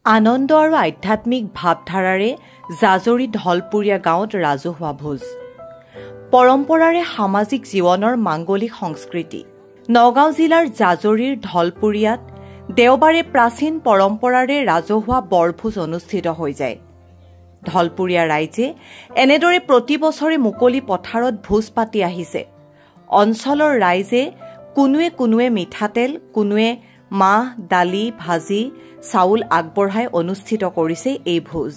আনন্দ আৰু আধ্যাত্মিক ভাৱধাৰাৰে জাজৰি ঢলপুৰীয়া গাঁৱত ৰাজহুৱা ভোজ। পৰম্পৰাৰে সামাজিক জীৱনৰ মাংগলিক সংস্কৃতি। নগাঁও জিলাৰ জাজৰিৰ ঢলপুৰীয়াত দেওবাৰে প্ৰাচীন পৰম্পৰাৰে ৰাজহুৱা বৰভোজ অনুষ্ঠিত হৈ যায়। ঢলপুৰীয়া ৰাইজে এনেদৰে প্ৰতি বছৰে মুকলি পথাৰত ভোজ পাতি আহিছে। অঞ্চলৰ ৰাইজে কোনোৱে মিঠাতেল, কোনোৱে মাহ, দালি, ভাজি, চাউল আগবঢ়াই অনুষ্ঠিত কৰিছে এই ভোজ।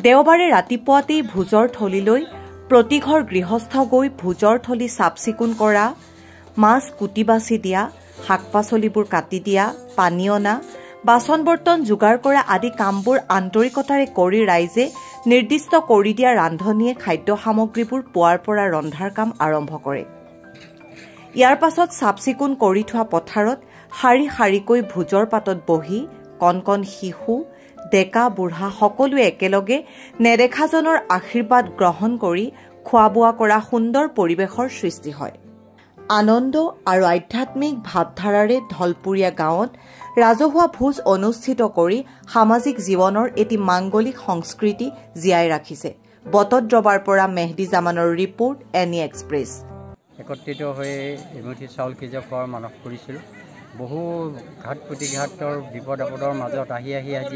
দেওবাৰে ৰাতিপুৱাতেই ভোজৰ থলীলৈ প্ৰতিঘৰ গৃহস্থ গৈ ভোজৰ থলী চাফ চিকুণ কৰা, মাছ কুটি বাছি দিয়া, শাক পাচলিবোৰ কাটি দিয়া, পানী অনা, বাচন বৰ্তন যোগাৰ কৰা আদি কামবোৰ আন্তৰিকতাৰে কৰি ৰাইজে নিৰ্দিষ্ট কৰি দিয়া ৰান্ধনীয়ে খাদ্য সামগ্ৰীবোৰ পুৱাৰ পৰা ৰন্ধাৰ কাম আৰম্ভ কৰে। ইয়াৰ পাছত চাফ চিকুণ কৰি থোৱা পথাৰত শাৰী শাৰীকৈ ভোজৰ পাতত বহি কণ শিশু, ডেকা বুঢ়া সকলোৱে একেলগে নেদেখাজনৰ আশীৰ্বাদ গ্ৰহণ কৰি খোৱা বোৱা কৰা সুন্দৰ পৰিৱেশৰ সৃষ্টি হয়। আনন্দ আৰু আধ্যাত্মিক ভাৱধাৰাৰে ঢলপুৰীয়া গাঁৱত ৰাজহুৱা ভোজ অনুষ্ঠিত কৰি সামাজিক জীৱনৰ এটি মাংগলিক সংস্কৃতি জীয়াই ৰাখিছে। বটদ্ৰৱাৰ পৰা মেহদী জামানৰ ৰিপৰ্ট, এনি এক্সপ্ৰেছ। একত্ৰিত হৈ এমুঠি চাউল সিজা খোৱাৰ মানস কৰিছিলোঁ। বহু ঘাট প্ৰতিঘাতৰ বিপদ আপদৰ মাজত আজি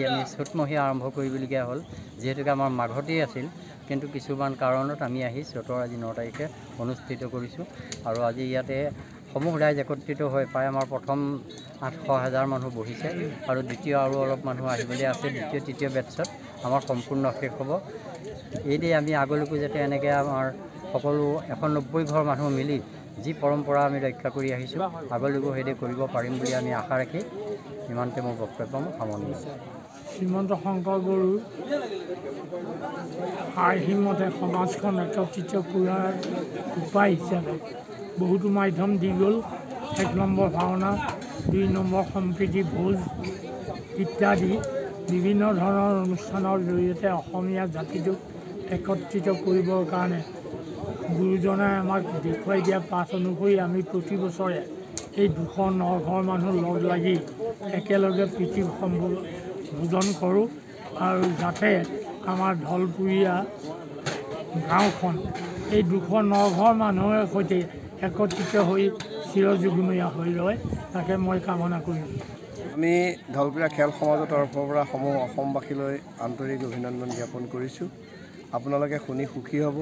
আমি চ'তমহীয়া আৰম্ভ কৰিবলগীয়া হ'ল, যিহেতুকে আমাৰ মাঘতেই আছিল। কিন্তু কিছুমান কাৰণত আমি আহি চ'তৰ আজি 9 তাৰিখে অনুষ্ঠিত কৰিছোঁ। আৰু আজি ইয়াতে সমূহ ৰাইজ একত্ৰিত হৈ প্ৰায় আমাৰ প্ৰথম 800,000 মানুহ বহিছে আৰু দ্বিতীয় আৰু অলপ মানুহ আহিবলৈ আছে। দ্বিতীয় তৃতীয় বেটছত আমাৰ সম্পূৰ্ণ শেষ হ'ব। এইদৰে আমি আগলৈকো যাতে এনেকৈ আমাৰ সকলো 190 ঘৰ মানুহ মিলি যি পৰম্পৰা আমি ৰক্ষা কৰি আহিছোঁ, আগলৈকো সেইদৰে কৰিব পাৰিম বুলি আমি আশা ৰাখি ইমানতে মোৰ বক্তব্য সামৰণি মাৰিছোঁ। শ্ৰীমন্ত শংকৰ গুৰুৰ আৰ্হিমতে সমাজখন একত্ৰিত কৰাৰ উপায় হিচাপে বহুতো মাধ্যম দি গ'ল। 1 নম্বৰ ভাওনা, 2 নম্বৰ সম্প্ৰীতি ভোজ ইত্যাদি বিভিন্ন ধৰণৰ অনুষ্ঠানৰ জৰিয়তে অসমীয়া জাতিটোক একত্ৰিত কৰিবৰ কাৰণে গুৰুজনাই আমাক দেখুৱাই দিয়া পাঠ অনুসৰি আমি প্ৰতি বছৰে এই 209 ঘৰ মানুহ লগ লাগি একেলগে প্ৰীতি ভোজন কৰোঁ আৰু যাতে আমাৰ ঢলপুৰীয়া গাঁওখন এই 209 ঘৰ মানুহৰ সৈতে একত্ৰিত হৈ চিৰযুগমীয়া হৈ ৰয়, তাকে মই কামনা কৰিছোঁ। আমি ঢলপুৰীয়া খেল সমাজৰ তৰফৰ পৰা সমূহ অসমবাসীলৈ আন্তৰিক অভিনন্দন জ্ঞাপন কৰিছোঁ। আপোনালোকে শুনি সুখী হ'ব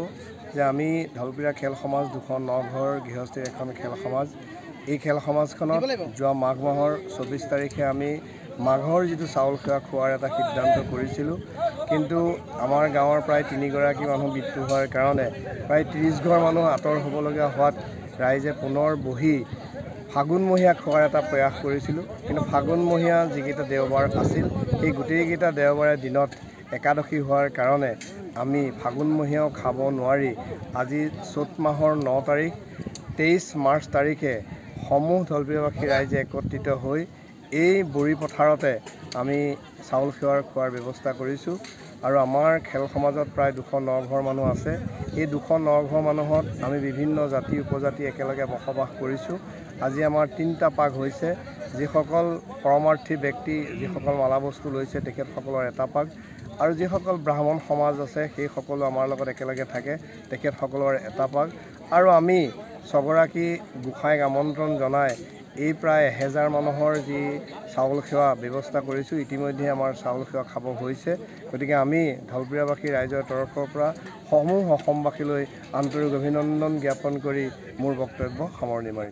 যে আমি ঢলপুৰীয়া খেল সমাজ 209 ঘৰ গৃহস্থীৰ এখন খেল সমাজ। এই খেল সমাজখনত যোৱা মাঘ মাহৰ 24 তাৰিখে আমি মাঘৰ যিটো চাউল সেৱা খোৱাৰ এটা সিদ্ধান্ত কৰিছিলোঁ। কিন্তু আমাৰ গাঁৱৰ প্ৰায় 3 গৰাকী মানুহ মৃত্যু হোৱাৰ কাৰণে প্ৰায় 30 ঘৰ মানুহ আঁতৰ হ'বলগীয়া হোৱাত ৰাইজে পুনৰ বহি ফাগুনমহীয়া খোৱাৰ এটা প্ৰয়াস কৰিছিলোঁ। কিন্তু ফাগুনমহীয়া যিকেইটা দেওবাৰ আছিল, সেই গোটেইকেইটা দেওবাৰে দিনত একাদশী হোৱাৰ কাৰণে আমি ফাগুনমহীয়াও খাব নোৱাৰি আজি চ'ত মাহৰ 9 তাৰিখ 23 মাৰ্চ তাৰিখে সমূহ ঢলপুৰীয়াবাসী ৰাইজে একত্ৰিত হৈ এই বৰি পথাৰতে আমি চাউল সেৱাৰ খোৱাৰ ব্যৱস্থা কৰিছোঁ। আৰু আমাৰ খেল সমাজত প্ৰায় 209 ঘৰ মানুহ আছে। এই 209 ঘৰ মানুহত আমি বিভিন্ন জাতি উপজাতি একেলগে বসবাস কৰিছোঁ। আজি আমাৰ 3টা পাক হৈছে। যিসকল পৰমাৰ্থী ব্যক্তি, যিসকল মালা বস্তু লৈছে, তেখেতসকলৰ এটা পাক, আৰু যিসকল ব্ৰাহ্মণ সমাজ আছে সেই সকলো আমাৰ লগত একেলগে থাকে, তেখেতসকলৰ এটা পাক। আৰু আমি 6 গৰাকী গোসাঁইক আমন্ত্ৰণ জনাই এই প্ৰায় 1000 মানুহৰ যি চাউল সেৱা ব্যৱস্থা কৰিছোঁ। ইতিমধ্যে আমাৰ চাউল সেৱা খাব হৈছে। গতিকে আমি ঢলপুৰীয়াবাসী ৰাইজৰ তৰফৰ পৰা সমূহ অসমবাসীলৈ আন্তৰিক অভিনন্দন জ্ঞাপন কৰি মোৰ বক্তব্য সামৰণি মাৰিছোঁ।